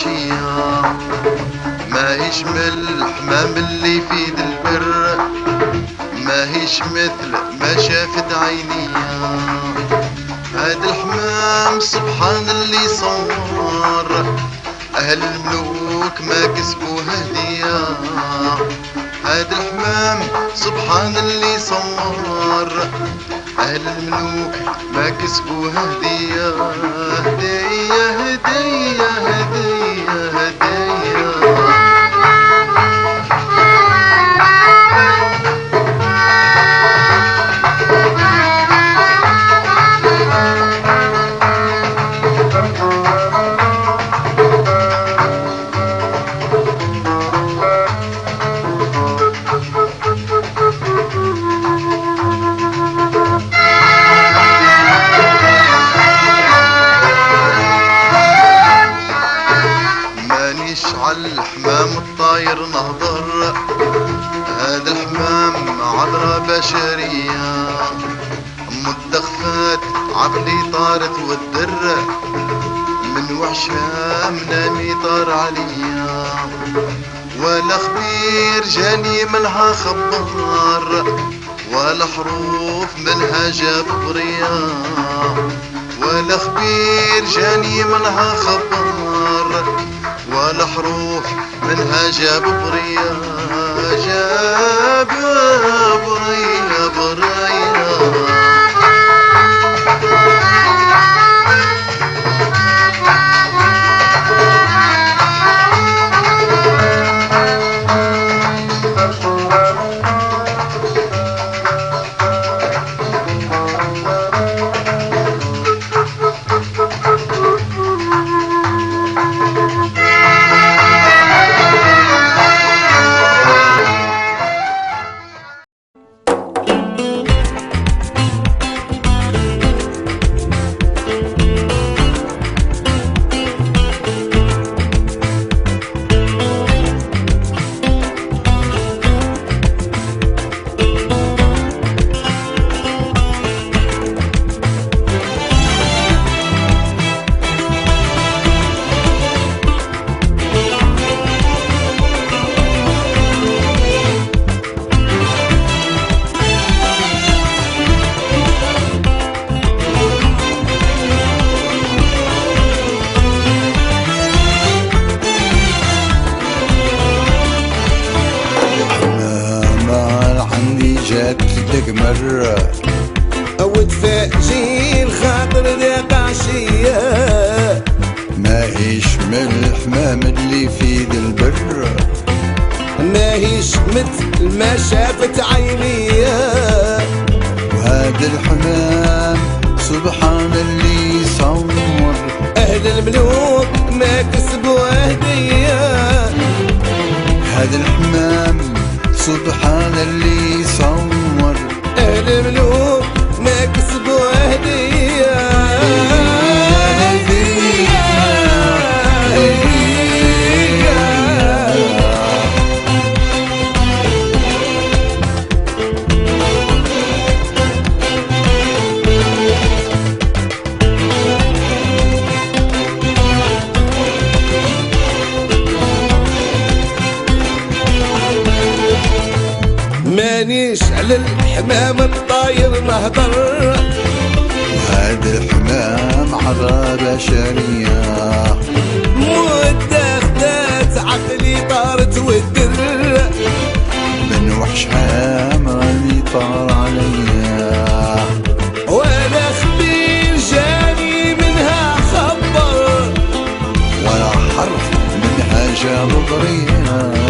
عشية، ماهيش من الحمام اللي في ذي البر، ماهيش مثل ما شافت عينيا. هاد الحمام سبحان اللي صور، أهل الملوك ما كسبوا هدية. هاد الحمام سبحان اللي صور، أهل الملوك ما كسبوا هدية. هدية هدية هدية هدية. عالحمام الطاير نهضر، هذا الحمام عذرة بشرية. مدخفات عقلي طارت والدر، من وحشها منامي طار عليا. ولا خبير جاني منها خبر، ولا حروف منها جاب بريا. ولا خبير جاني منها خبر، ولا حروف منها جاب بريا. جاب بريا بريا. مرة أو تفاجئ الخاطر ذاك عشية، ماهيش من الحمام اللي في ذي البر، ماهيش مثل ما شافت عينيا. وهذا الحمام سبحان اللي صور، أهل الملوك ما كسبوا هدية. هذا الحمام سبحان اللي صور، أهل الملوك ما كسبوا هدية. هدية هدية. مانيش على الحمام الطاير نهضر، وهذا الحمام عذرة بشرية. مدخفات عقلي طارت والدر، من وحشها مراني طار عليا. ولا خبير جاني منها خبر، ولا حرف منها جاب بريا.